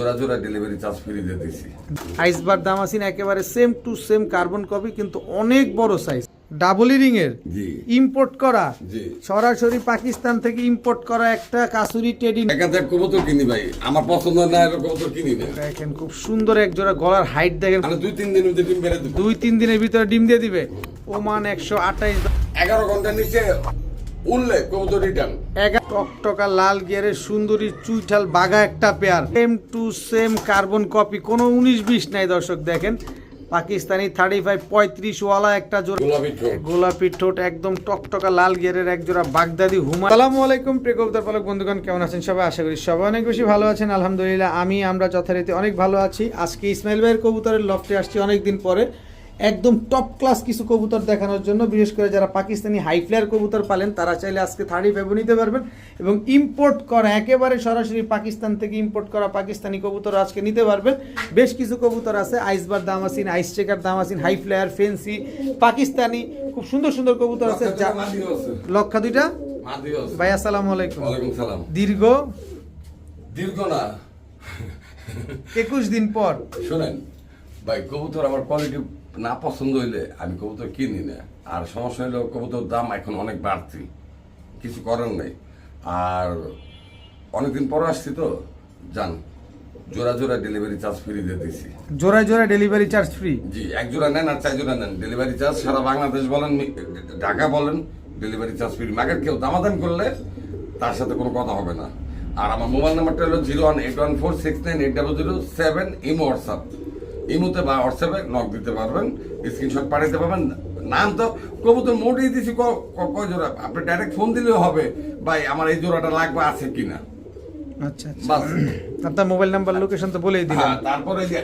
জোড়া জোড়া delivery charge free দিয়ে দিছি। আইসবার দামাসিন একেবারে same to same carbon copy, কিন্তু অনেক বড় সাইজ, ডাবল রিং এর, জি ইম্পোর্ট করা, জি সরাসরি পাকিস্তান থেকে ইম্পোর্ট করা একটা কাসুরি টেডি। একাধিক কবুতর কিনি ভাই, আমার পছন্দ না এরকম কবুতর কিনি না। দেখেন খুব সুন্দর এক জোড়া, গলার হাইট দেখেন, মানে 2-3 দিনের ভিতরে ডিম বেড়ে দেবে। 2-3 দিনের ভিতরে ডিম দিয়ে দিবে। ওমান 128, 11 ঘন্টার নিচে উঠলে কবুতর রিটার্ন। টকটকা লাল গিয়ারের সুন্দরী চুইঠাল বাঘা একটা pair, same to same carbon copy, কোনো 19-20 নাই দর্শক। দেখেন পাকিস্তানি 35-35 ওয়ালা একটা জোড়া গোলাপি ঠোঁট, একদম টকটকা লাল গিয়ারের এক জোড়া বাগদাদি হুমা। আসসালামু আলাইকুম প্রিয় কবুতর পালক বন্ধুগণ, কেমন আছেন সবাই? আশা করি সবাই অনেক বেশি ভালো আছেন। আলহামদুলিল্লাহ আমরা যথারীতি অনেক ভালো আছি। আজকে ইসমাইল ভাইয়ের কবুতরের লফটে আসছি অনেকদিন পরে, একদম টপ ক্লাস কিছু কবুতর দেখানোর জন্য। বিশেষ করে যারা পাকিস্তানি হাই ফ্লায়ার কবুতর পালেন তারা চাইলে আজকে 35 নিতে পারবেন, এবং ইম্পোর্ট করা একেবারে সরাসরি পাকিস্তান থেকে ইম্পোর্ট করা পাকিস্তানি কবুতর আজকে নিতে পারবেন। বেশ কিছু কবুতর আছে, আইসবার দামাসিন, আইস checker দামাসিন, high flyer, fancy, Pakistani, খুব সুন্দর সুন্দর কবুতর আছে। লক্ষা দুইটা ভাই, আসসালামু আলাইকুম। ওয়ালাইকুম সালাম। দীর্ঘ না 21 দিন পর। শুনেন ভাই, কবুতর আমার কোয়ালিটি না পছন্দ হইলে আমি কবুতর কিনি না। আর সমস্যা হইলো কবুতর দাম এখন অনেক বাড়তি, কিছু করার নেই। আর অনেকদিন পর আসছি তো, জান জোড়া জোড়া ডেলিভারি চার্জ ফ্রি দিয়ে দিছি। জোড়ায় জোড়া ডেলিভারি চার্জ ফ্রি? জি, এক জোড়া নেন আর 4 জোড়া নেন, ডেলিভারি চার্জ সারা বাংলাদেশ বলেন, ঢাকা বলেন, ডেলিভারি চার্জ ফ্রি। মার্কেট কেউ দামাদাম করলে তার সাথে কোনো কথা হবে না। আর আমার মোবাইল নাম্বারটা হলো 01814698007, ইমো হোয়াটসঅ্যাপ। ইমোতে বা হোয়াটসঅ্যাপে নক দিতে পারবেন, স্ক্রিনশট পাঠাতে পারবেন। নাম তো কবুতর মোটেই দিছি কয় জোড়া, আপনি ডাইরেক্ট ফোন দিলেও হবে, ভাই আমার এই জোড়াটা লাগবে, আছে কিনা। আচ্ছা আচ্ছা, আপনার মোবাইল নাম্বার লোকেশন তো বলেই দিলাম। তারপরে যে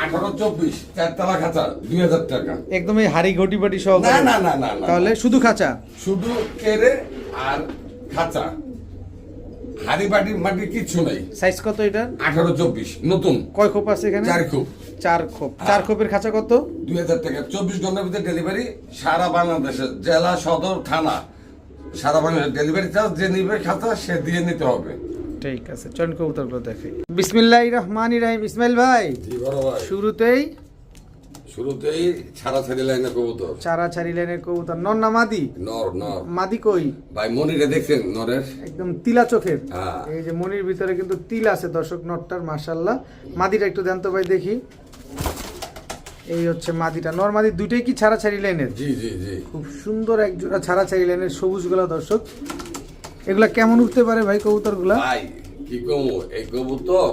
1824 4তলা খাঁচা 2000 টাকা, একদম এই হাড়ি ঘটি বাটি সহ? না না না না, তাহলে শুধু খাঁচা, শুধু কেরে আর খাঁচা, হাড়ি বাটি মাটি কিচ্ছু নাই। সাইজ কত এটা? 1824 নতুন। কয় খোপ আছে এখানে? 4 খোপ। 4 খোপ। 4 খোপের খাঁচা কত? 2000 টাকা। 24 ঘন্টার ভিতরে ডেলিভারি, সারা বাংলাদেশে, জেলা, সদর, থানা, সারা বাংলাদেশ ডেলিভারি চার্জ যে নিবে খাঁচা সে দিয়ে নিতে হবে। ঠিক আছে, চল কবুতরগুলো দেখাই। বিসমিল্লাহির রহমানির রহিম। ইসমাইল ভাই, জি বড় ভাই, শুরুতেই ছাড়াছাড়ি লাইনের কবুতর, ছাড়াছাড়ি লাইনের কবুতর। নর না মাদি? নর। মাদি কই ভাই? মনিরে দেখছেন নরের? একদম তিলা চোখের। হ্যাঁ। এই যে মনির ভিতরে কিন্তু তিল আছে দর্শক, নরটার মাশাআল্লাহ। মাদিটা একটু দেন তো ভাই দেখি। এই হচ্ছে মাদিটা। নর মাদি দুইটাই কি ছাড়াছাড়ি লাইনের? জি জি জি। খুব সুন্দর এক জোড়া ছাড়াছাড়ি লাইনের সবুজ গোলা দর্শক। এগুলা কেমন উঠতে পারে ভাই কবুতর গুলা? ভাই কি কমু, এই কবুতর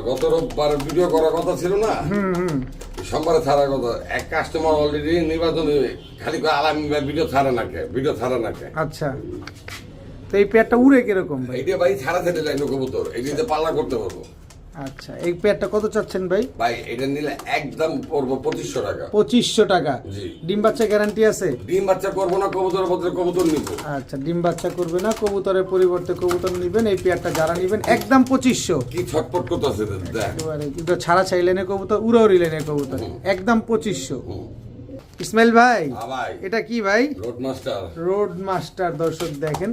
গত রোববার ভিডিও করার কথা ছিল না, সোমবারে ছাড়ার কথা। এক কাস্টমার অলরেডি নির্বাচনে খালি আলামি ভিডিও ছাড়ে না কে। আচ্ছা, তো এই পেয়ারটা উড়ে কিরকম ভাই? এইটা ভাই ছাড়াছাড়ি লাইন কবুতর, এইটাতে পাল্লা করতে পারবো। আচ্ছা, এই পেয়ারটা কত চাচ্ছেন ভাই? ভাই এটা নিলে একদম পড়বো 2500 টাকা। 2500 টাকা? জি। ডিম বাচ্চা গ্যারান্টি আছে? ডিম বাচ্চা করবো না, কবুতরের বদলে কবুতর নিব। আচ্ছা, ডিম বাচ্চা করবে না, কবুতরের পরিবর্তে কবুতর নিবেন। এই পেয়ারটা যারা নিবেন একদম 2500। কি ছটপট করতেছে দেখ, কিন্তু ছাড়া চাইলেনে কবুতর, উড়াউড়ি লেনে কবুতর, একদম 2500। ইসমাইল ভাই, এটা কি ভাই? রোড মাস্টার দর্শক দেখেন,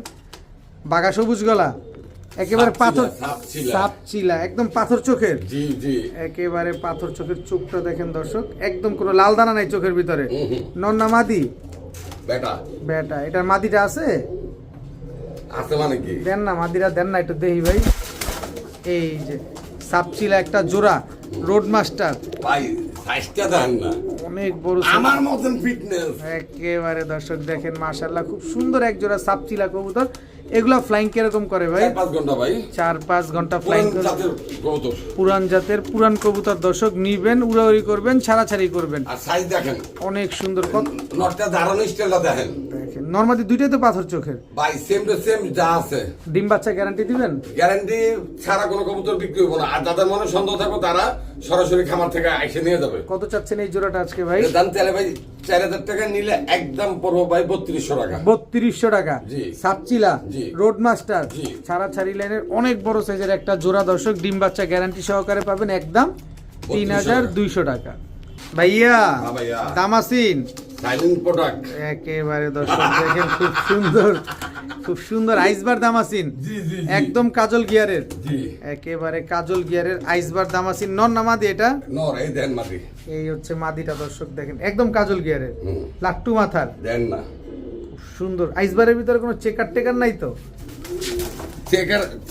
বাঘা সবুজ গলা, একেবারে পাথর সাপচিলা, একদম পাথর চোখের। জি জি, একেবারে পাথর চোখের। চোখটা দেখেন দর্শক, একদম কোনো লাল দানা নাই চোখের ভিতরে। নন্না মাদি? বেটা। এটার মাদিটা আছে? মানে কি? দেন না মাদিরা, দেন না একটু দেখি ভাই। এই যে সাপচিলা একটা জোড়া, রোড মাস্টার ভাই, সাইজটা দেন না, অনেক বড়, আমার মতন ফিটনেস একেবারে দর্শক দেখেন মাশাআল্লাহ, খুব সুন্দর এক জোড়া সাপচিলা কবুতর। এগুলা ফ্লাইং কিরকম করে ভাই? 4-5 ঘন্টা ভাই, 4-5 ঘন্টা ফ্লাইং করে। পুরান জাতের পুরান কবুতর দর্শক নিবেন, উড়াউড়ি করবেন, ছাড়াছাড়ি করবেন। আর সাইজ দেখেন অনেক সুন্দর। কত নটটা দাঁড়ানো স্টাইলটা দেখেন। নরমালি দুইটাই তো পাথর চোখের ভাই, সেম টু সেম যা আছে। ডিম বাচ্চা গ্যারান্টি দিবেন? গ্যারান্টি ছাড়া কোনো কবুতর বিক্রি হবে না। আর যাদের মনে সন্দেহ থাকো তারা সরাসরি খামার থেকে এসে নিয়ে যাবে। কত চাচ্ছেন এই জোড়াটা আজকে ভাই? দাম তাহলে ভাই 4000 টাকা নিলে একদম পড়বো ভাই 3200 টাকা। 3200 টাকা? জি। সাপচিলা রোড মাস্টার জি, ছাড়াছাড়ি লাইনের অনেক বড় সাইজের একটা জোড়া দর্শক, ডিম বাচ্চা গ্যারান্টি সহকারে পাবেন একদম 3200 টাকা। ভাইয়া দামাসিন সাইলেন্ট প্রোডাক্ট। একেবারে দর্শক দেখেন খুব সুন্দর আইসবার দামাসিন, জি জি একদম কাজল গিয়ারের, জি একেবারে কাজল গিয়ারের আইসবার দামাসিন। নর না মাদি এটা? নর। এই দেন মাটি, এই হচ্ছে মাদিটা দর্শক দেখেন, একদম কাজল গিয়ারের, হুম। লাট্টু মাথার, দেন না। খুব সুন্দর। আইসবারের ভিতরে কোনো চেকার টেকার নাই তো?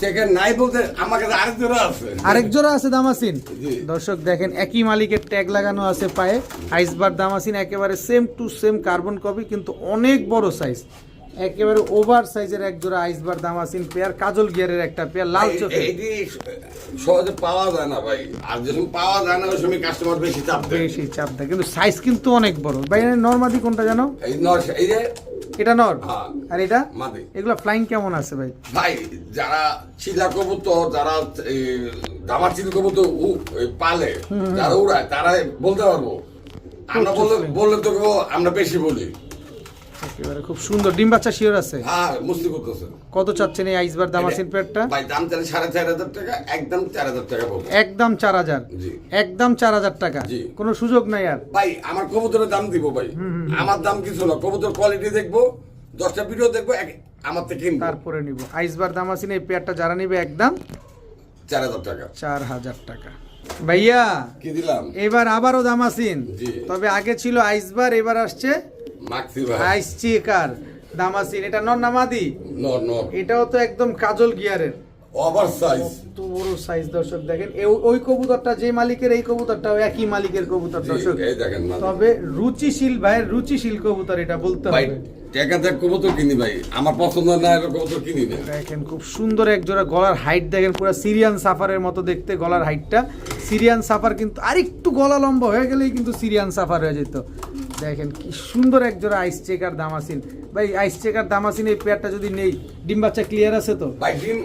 চেকার নাই বলতে আমার কাছে আরেক জোড়া আছে। আরেক জোড়া আছে দামাসিন। জি। দর্শক দেখেন একই মালিকের ট্যাগ লাগানো আছে পায়ে, আইসবার দামাসিন, একেবারে same to same carbon copy, কিন্তু অনেক বড় সাইজ, একেবারে ওভার সাইজের এক জোড়া আইসবার দামাসিন পেয়ার, কাজল গিয়ারের একটা পেয়ার, লাল চোখে। এইটি সহজে পাওয়া যায় না ভাই, আর যখন পাওয়া যায় না ওই সময় কাস্টমার বেশি চাপ দেয়। বেশি চাপ দেয়, কিন্তু সাইজ কিন্তু অনেক বড় ভাই। নরমাদি কোনটা জানো? এই নর, এই যে এটা নর, হ্যাঁ। আর এটা মাদি। এগুলো ফ্লাইং কেমন আছে ভাই? ভাই যারা চিলা কবুতর, যারা দামার চিল কবুতর পালে, যারা উড়ায়, তারা বলতে পারবো। আমরা বললে তো আমরা বেশি বলি। একেবারে খুব সুন্দর। ডিম বাচ্চা শিওর আছে? হ্যাঁ, মুস্তি করতেছে। কত চাচ্ছেন এই আইসবার দামাসিন পেয়ারটা? ভাই দাম চাইলে 4,500 টাকা, একদম 4,000 টাকা বলবো। একদম 4,000? জি। একদম 4,000 টাকা? জি। কোনো সুযোগ নাই আর? ভাই আমার কবুতরের দাম দিব ভাই, আমার দাম কিছু না, কবুতর কোয়ালিটি দেখবো, 10টা ভিডিও দেখবো, আমার থেকে কিনবো, তারপরে নিব। আইসবার দামাসিন এই পেয়ারটা যারা নিবে একদম 4,000 টাকা। 4,000 টাকা। ভাইয়া কি দিলাম? এবার আবারও দামাসিন, জি। তবে আগে ছিল আইসবার, এবার আসছে মাক্সি ভাই। আইস চেকার দামাসিন। এটা নর না মাদি? নর নর। এটাও তো একদম কাজল গিয়ারের, ওভার সাইজ। কত বড় সাইজ দর্শক দেখেন। ওই কবুতরটা যে মালিকের, এই কবুতরটাও একই মালিকের কবুতর দর্শক। এই দেখেন না তবে রুচিশীল ভাইয়ের রুচিশীল কবুতর, এটা বলতে ভাই, হবে। টাকা দেখ কবুতর কিনি ভাই, আমার পছন্দ না এরকম কবুতর কিনি না। দেখেন খুব সুন্দর এক জোড়া, গলার হাইট দেখেন পুরো সিরিয়ান সাফারের মতো দেখতে গলার হাইটটা। সিরিয়ান সাফার কিন্তু আরেকটু গলা লম্বা হয়ে গেলেই কিন্তু সিরিয়ান সাফার হয়ে যেত। দেখেন কি সুন্দর এক জোড়া আইস চেকার দামাসিন। ভাই আইস চেকার দামাসিন এই পেয়ারটা যদি নেই, ডিম বাচ্চা ক্লিয়ার আছে তো? ভাই ডিম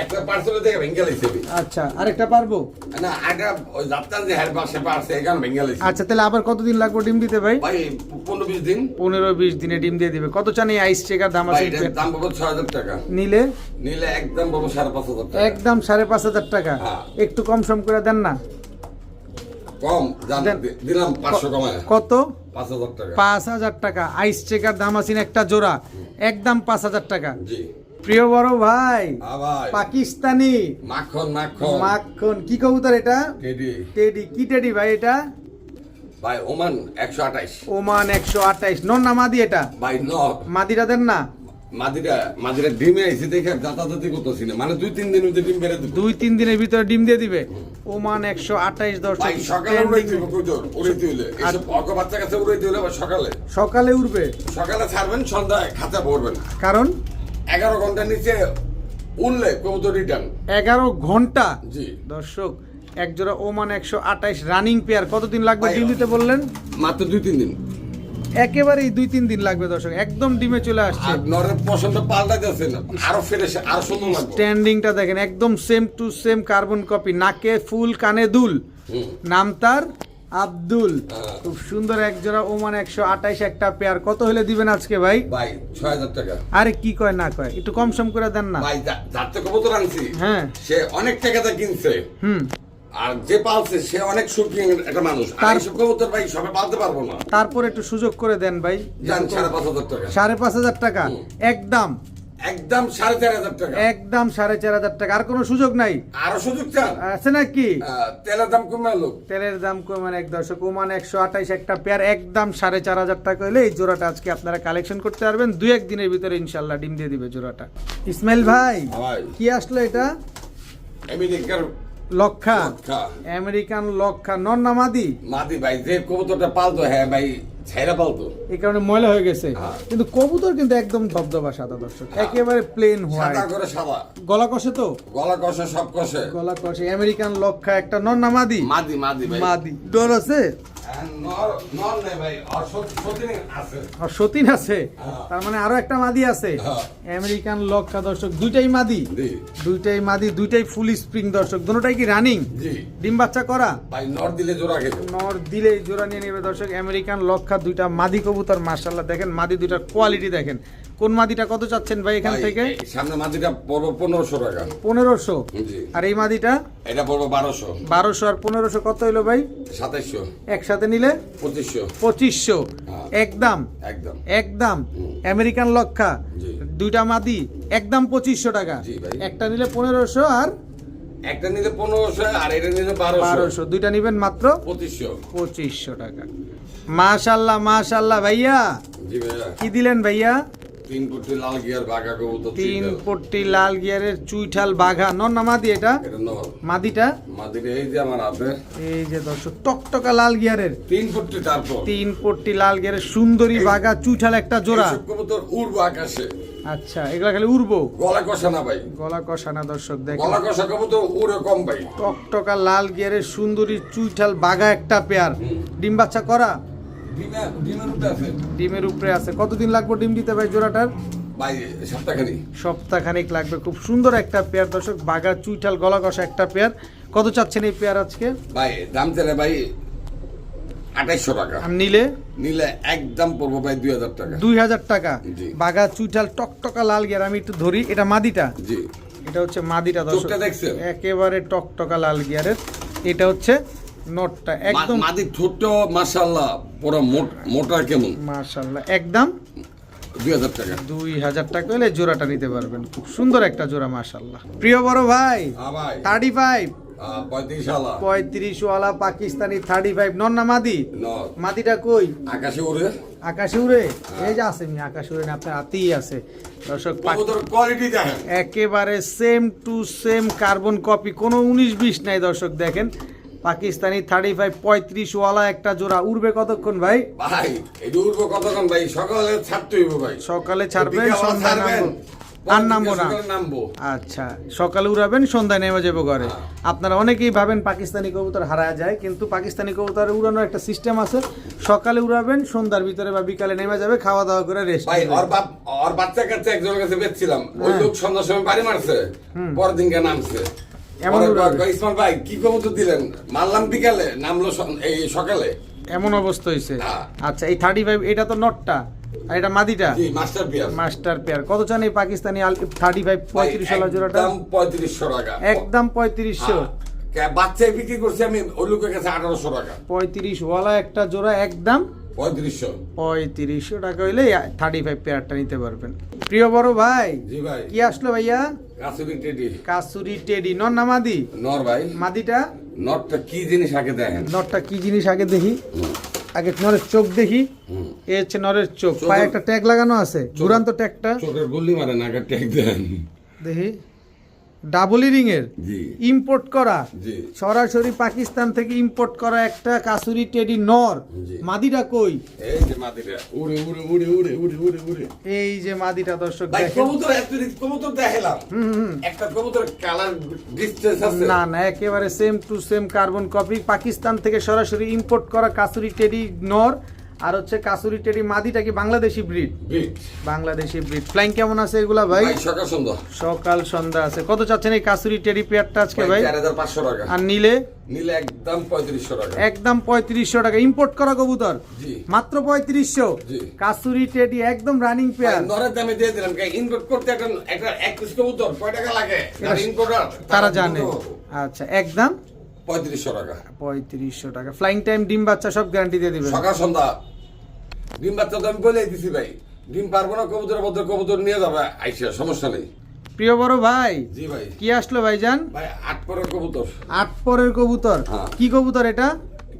একটা পার্সেলে দেখে ভেঙ্গে লাইছে। আচ্ছা, আরেকটা পারবো না, আটা ওই যাত্রান যে হেয়ার পাশে পারছে এখানে ভেঙ্গে লাইছে। আচ্ছা, তাহলে আবার কতদিন লাগবে ডিম দিতে ভাই? ভাই 15-20 দিন। 15-20 দিনে ডিম দিয়ে দিবে। কত চান এই আইস চেকার ভাই দামাসিন এটার পেয়ার? দাম পাবো 6,000 টাকা। নিলে নিলে একদম পাবো 5,500 টাকা। একদম 5,500 টাকা। হ্যাঁ। একটু কম সম করে দেন না? কম জান দেন। দিলাম 500 কমায়। কত? 5,000 টাকা। 5,000 টাকা আইস চেকার দামাসিন একটা জোড়া, একদম 5,000 টাকা। জি। প্রিয় বড় ভাই, হ্যাঁ ভাই। পাকিস্তানি মাখন মাখন। মাখন, কি কবুতর এটা? টেডি। টেডি। কি টেডি ভাই এটা? ভাই ওমান 128। ওমান 128। নর না মাদি এটা? ভাই নর। মাদিরা দেন না? মাদিরা ডিমে আইছে দেখে যাতায়াতি করতেছি না, মানে 2-3 দিন মধ্যে ডিম বেড়ে দেবো। 2-3 দিনের ভিতরে ডিম দিয়ে দিবে। ওমান 128 দর্শক। ভাই সকালে উড়াই দিব কইতর, উড়াইতে হইলে এসব অল্প বাচ্চা কাছে উড়াইতে হইলে ভাই সকালে উঠবে। সকালে ছাড়বেন, সন্ধ্যায় খাঁচা ভরবেন। কারণ 11 ঘন্টার নিচে উঠলে কবুতর রিটার্ন। 11 ঘন্টা জি। দর্শক, এক জোড়া ওমান 128 রানিং পেয়ার, কতদিন লাগবে ভাই, ডিম দিতে বললেন? মাত্র 2-3 দিন। একেবারেই 2-3 দিন লাগবে দর্শক, একদম ডিমে চলে আসছে। আর নরের পছন্দ পাল্টাইতেছে না, আরো ফ্রেশ, আরো সুন্দর লাগবে। স্ট্যান্ডিংটা দেখেন একদম same to same carbon copy, নাকে ফুল, কানে দুল, হুম। নাম তার আব্দুল। হ্যাঁ। খুব সুন্দর এক জোড়া ওমান 128 একটা পেয়ার। কত হলে দিবেন আজকে ভাই? ভাই 6,000 টাকা। আরে কি কয় না কয়, একটু কম সম করে দেন না। ভাই যাতে কবুতর আনছি, হ্যাঁ। সে অনেক টাকাতে কিনছে, হুম। আর যে পালছে সে অনেক সুখী একটা মানুষ। আর এইসব কবুতর ভাই সবে পালতে পারবো না। তারপর একটু সুযোগ করে দেন ভাই। জান 5,500 টাকা। 5,500 টাকা হুম। একদম, একদম 4,500 টাকা। একদম 4,500 টাকা। আর কোনো সুযোগ নাই? আরো সুযোগ চান? আছে নাকি? তেলের দাম কমে লোক। তেলের দাম কমান এক দর্শক, ওমান 128 একটা পেয়ার, একদম 4,500 টাকা হলে এই জোড়াটা আজকে আপনারা কালেকশন করতে পারবেন। 2-1 দিনের ভিতরে ইনশাল্লাহ ডিম দিয়ে দিবে জোড়াটা। ইসমাইল ভাই, ভাই কি আসলো এটা? আমেরিকার লক্ষা, লক্ষা। আমেরিকান লক্ষা। নর না মাদি? মাদি ভাই, যে কবুতরটা পালতো, হ্যাঁ ভাই ছাইরা পালতো, এই কারণে ময়লা হয়ে গেছে। হ্যাঁ। কিন্তু কবুতর কিন্তু একদম ধবধবা সাদা দর্শক, হ্যাঁ। একেবারে প্লেন হোয়াইট। সাদা করে সাদা, গলা কষে তো? গলা কষে, সব কষে। গলা কষে। আমেরিকান লক্ষা একটা। নর না মাদি? মাদি মাদি ভাই। মাদি। ডর আছে? নর নেই ভাই, আর সত্যি আছে। আর সতীন আছে, হ্যাঁ। তার মানে আরো একটা মাদি আছে। হ্যাঁ। আমেরিকান লক্ষা দর্শক, দুইটাই মাদি? জি। দুইটাই মাদি, দুইটাই ফুল স্প্রিং দর্শক, দুটোটাই কি রানিং? জি। ডিম বাচ্চা করা? ভাই নর দিলে জোড়া খেতে। নর দিলে জোড়া নিয়ে নেবে দর্শক। আমেরিকান লক্ষা দুইটা মাদি কবুতর, মাশাআল্লাহ দেখেন মাদি দুইটার কোয়ালিটি দেখেন, কোন মাদিটা কত চাচ্ছেন ভাই এখান ভাই, থেকে? এই সামনে মাদিটা পড়বো 1500 টাকা। 1500। জি। আর এই মাদিটা এটা পড়বো 1200। 1200 আর 1500 কত হইলো ভাই? 2700। একসাথে নিলে 2500। 2500। হ্যাঁ। একদম একদম। একদম আমেরিকান লক্ষা, জি। দুইটা মাদি একদম 2500 টাকা। জি ভাই। একটা নিলে 1500 আর একটা নিলে 1500 আর এটা নিলে 1200। 1200, দুইটা নিবেন মাত্র 2500। 2500 টাকা। মাশাআল্লাহ মাশাআল্লাহ ভাইয়া, জি ভাইয়া। কি দিলেন ভাইয়া? 3 কোটি লাল গিয়ার বাঘা কবুতর। 3 পট্টি লাল গিয়ারের চুইঠাল বাঘা, নর না মাদি এটা? এটা নর। মাদিটা মাদিটা এই যে আমার হাতে। এই যে দর্শক টকটকা লাল গিয়ারের 3 কোটি তারপর। 3 পট্টি লাল গিয়ারের সুন্দরী বাঘা চুইঠাল একটা জোড়া। এইসব কবুতর উড়বো আকাশে। আচ্ছা, এগুলা খালি উড়বো? গলা কষা না ভাই। গলা কষানা দর্শক দেখেন। গলা কষা কবুতর উড়ে কম ভাই। টকটকা লাল গিয়ারের সুন্দরী চুইঠাল বাঘা একটা পেয়ার। ডিম বাচ্চা করা? ডিমের উপরে আছে। ডিমের উপরে আছে। কতদিন লাগবে ডিম দিতে ভাই জোড়াটার? ভাই সপ্তাহখানি। সপ্তাহখানিক লাগবে। খুব সুন্দর একটা পেয়ার দর্শক, বাঘা চুইঠাল গলা কষা একটা পেয়ার। কত চাচ্ছেন এই পেয়ার আজকে? ভাই দাম চাইলে ভাই 2800 টাকা। আর নিলে? নিলে একদম পড়বো ভাই 2000 টাকা। 2000 টাকা। জি। বাঘা চুইঠাল টকটকা লাল গিয়ার। আমি একটু ধরি, এটা মাদিটা? জি। এটা হচ্ছে মাদিটা দর্শক, চোখটা দেখছেন? একেবারে টকটকা লাল গিয়ারের। এটা হচ্ছে নটটা একদম মাদি ঠোঁট মাশাআল্লাহ পুরো মোটা কেমন। মাশাআল্লাহ। একদম 2000 টাকা। 2000 টাকা হলে জোড়াটা নিতে পারবেন। খুব সুন্দর একটা জোড়া মাশাআল্লাহ। প্রিয় বড় ভাই, হ্যাঁ ভাই। 35 35 সালা। 35 ওয়ালা পাকিস্তানি 35 নর না মাদি? নর। মাদিটা কই? আকাশে উড়ে। আকাশে উড়ে? এই যে আছে, আকাশে উড়ে না, আপনার হাতেই আছে দর্শক। কবুতর কোয়ালিটি দেখেন। একেবারে same to same carbon copy, কোনো 19-20 নাই দর্শক। দেখেন পাকিস্তানি 35 35 ওয়ালা একটা জোড়া। উড়বে কতক্ষণ ভাই? ভাই এই উড়বো কতক্ষণ ভাই? সকালে ছাড়তে হইব ভাই। সকালে ছাড়বেন, বিকালে সন্ধ্যায় ছাড়বেন। নামবো। আর নামবো না? সকালে নামবো। আচ্ছা, সকালে উড়াবেন, সন্ধ্যায় নেমে যাবো ঘরে। হ্যাঁ। আপনারা অনেকেই ভাবেন পাকিস্তানি কবুতর হারায় যায়, কিন্তু পাকিস্তানি কবুতরের উড়ানোর একটা সিস্টেম আছে। সকালে উড়াবেন, সন্ধ্যার ভিতরে বা বিকালে নেমে যাবে, খাওয়া দাওয়া করে রেস্ট। ভাই ওর বাচ্চা কাচ্চা একজনের কাছে বেচছিলাম, ওই লোক সন্ধ্যার সময় বাড়ি মারছে, পরের দিনকে নামছে। এমন পরে উড়াবে? কয়, ইসমাইল ভাই কি কবুতর দিলেন? মারলাম বিকালে, নামলো এই সকালে। এমন অবস্থা হয়েছে? হ্যাঁ। আচ্ছা, এই 35 এটা তো নটটা, আর এটা মাদিটা? জি, মাস্টার পিয়ার। Master pair. কত চান এই পাকিস্তানি 35 35 ওয়ালা জোড়াটা? একদম 3500 টাকা। একদম 3500। বাচ্চায় বিক্রি করছি আমি ওই লোকের কাছে 1800 টাকা। 35 ওয়ালা একটা জোড়া একদম 3500। 3500 টাকা হইলে 35 পেয়ারটা নিতে পারবেন। প্রিয় বড় ভাই, জি ভাই। কি আসলো ভাইয়া? কাসুরি টেডি। কাসুরি টেডি নর না মাদি? নর ভাই। মাদিটা? নরটা কি জিনিস আগে দেখেন। নরটা কি জিনিস আগে দেখি। আগে নরের চোখ দেখি। এ হচ্ছে নরের চোখ। পায়ে একটা ট্যাগ লাগানো আছে, দুরান্ত ট্যাগটা চোখের গুল্লি মারে না, আগে ট্যাগ দেন। দেখি। ডাবল ইরিং এর, জি। ইম্পোর্ট করা, জি। সরাসরি পাকিস্তান থেকে ইম্পোর্ট করা একটা কাসুরি টেডি নর। জি। মাদিটা কই? এই যে মাদিটা উড়ে উড়ে উড়ে উড়ে উড়ে উড়ে উড়ে। এই যে মাদিটা দর্শক ভাই দেখেন। কবুতর এত কবুতর দেখালাম। একটা কবুতর কালার ডিসটেন্স আছে। না না, একেবারে same to same carbon copy. Pakistan থেকে সরাসরি ইম্পোর্ট করা কাসুরি টেডি নর, আর হচ্ছে কাসুরি টেডি মাদিটা কি বাংলাদেশি ব্রিড? বিট। বাংলাদেশি ব্রিড। ফ্লাইং কেমন আছে এগুলা ভাই? ভাই সকাল সন্ধ্যা। সকাল সন্ধ্যা আছে। কত চাচ্ছেন এই কাসুরি টেডি পেয়ারটা আজকে ভাই? 4500 টাকা। আর নিলে? নিলে একদম 3500 টাকা। একদম 3500 টাকা। ইম্পোর্ট করা কবুতর জি। মাত্র 3500। জি। কাসুরি টেডি একদম রানিং পেয়ার। নরের দামে দিয়ে দিলাম। ইনপুট করতে একটা এক পিস কবুতর কয় টাকা লাগে? ইনপুটার তারা জানে। আচ্ছা, একদম 3500 টাকা। 3500 টাকা। ফ্লাইং টাইম, ডিম বাচ্চা সব গ্যারান্টি দিয়ে দিবেন? সকাল সন্ধ্যা। ডিম বাচ্চা তো আমি বলেই দিছি ভাই, ডিম পারবো না কবুতরের বদলে কবুতর নিয়ে যাবে আইসা, সমস্যা নেই। প্রিয় বড় ভাই, জি ভাই। কি আসলো ভাইজান? ভাই 8 পরের কবুতর। 8 পরের কবুতর। হ্যাঁ। কি কবুতর এটা?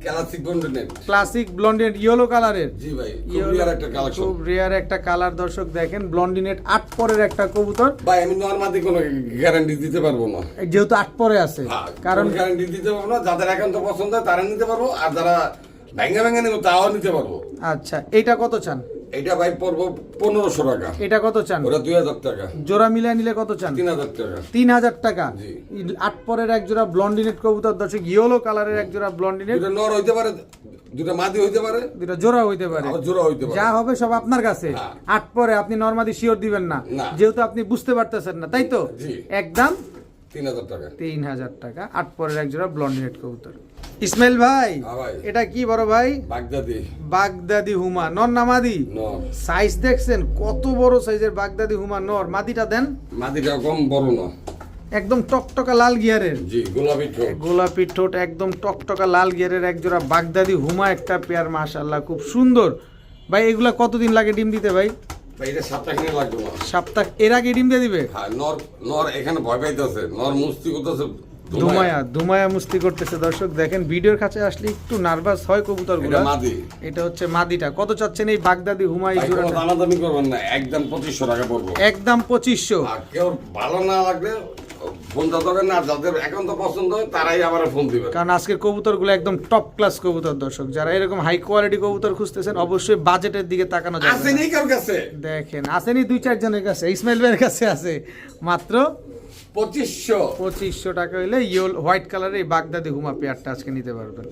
Classic continent. ক্লাসিক ব্লন্ডিনেট ইয়েলো কালারের। জি ভাই, খুব রিয়ার একটা কালেকশন। খুব রিয়ার একটা কালার দর্শক দেখেন। ব্লন্ডিনেট 8 পরের একটা কবুতর। ভাই আমি নরমালি কোনো গ্যারান্টি দিতে পারবো না, যেহেতু 8 পরে আছে। কারণ কারণ গ্যারান্টি দিতে পারবো না। যাদের একান্ত পছন্দ হয় তারা নিতে পারবো, আর যারা ভেঙে ভেঙে নেবো তাও নিতে পারবো। আচ্ছা, এইটা কত চান? এটা ভাই পড়বো 1500 টাকা। এটা কত চান? ওটা 2000 টাকা। জোড়া মিলিয়ে নিলে কত চান? 3000 টাকা। 3000 টাকা। জি। 8 পরের এক জোড়া ব্লন্ডিনেট কবুতর দর্শক, ইয়েলো কালারের এক জোড়া ব্লন্ডিনেট। দুটো নর হইতে পারে, দুটো মাদি হইতে পারে, দুটো জোড়া হইতে পারে। আবার জোড়া হইতে পারে। যা হবে সব আপনার কাছে। হ্যাঁ। 8 পরে আপনি নরমাদি শিওর দিবেন না, না। যেহেতু আপনি বুঝতে পারতেছেন না, তাই তো? জি। একদম 3000 টাকা। 3000 টাকা 8 পরের এক জোড়া ব্লন্ডিনেট কবুতর। ইসমাইল ভাই হ্যাঁ ভাই। এটা কি বড় ভাই? বাগদাদি বাগদাদি হুমা নর না মাদি? নর। সাইজ দেখছেন কত বড় সাইজের বাগদাদি হুমা নর। মাদিটা দেন। মাদিটা কম বড় না। একদম টকটকা লাল গিয়ারের। জি গোলাপি ঠোঁট। গোলাপি ঠোঁট একদম টকটকা লাল গিয়ারের এক জোড়া বাগদাদি হুমা একটা পেয়ার, মাশাআল্লাহ খুব সুন্দর। ভাই এগুলা কতদিন লাগে ডিম দিতে ভাই? ভাই এটা সপ্তাহখানেক লাগবে না। সপ্তাহ এর আগে ডিম দিয়ে দিবে? হ্যাঁ নর নর এখানে ভয় পাইতেছে, নর মুস্তি করতেছে। ধুমায়া মুস্তি করতেছে। দর্শক দেখেন ভিডিওর কাছে আসলে একটু নার্ভাস হয় কবুতরগুলো। এটা মাদি। এটা হচ্ছে মাদিটা। কত চাচ্ছেন এই বাগদাদি হুমা এই ভাই কোনো জোড়াটা? দামাদামি করবেন না, একদম 2500 টাকা পড়বে। একদম 2500। আর কেউ ভালো না লাগলে ফোন দেবেন না, যাদের একান্ত পছন্দ হয় তারাই আবার ফোন দিবেন। কারণ আজকের কবুতরগুলো একদম টপ ক্লাস কবুতর। দর্শক যারা এরকম হাই কোয়ালিটি কবুতর খুঁজতেছেন অবশ্যই বাজেটের দিকে তাকানো যাবে। আসেনি কার কাছে? দেখেন আসেনি 2-4 জনের কাছে। ইসমাইল ভাইয়ের কাছে আছে মাত্র 2500। 2500 টাকা হইলে হোয়াইট কালারের এই বাগদাদি হুমা পেয়ারটা আজকে নিতে পারবেন।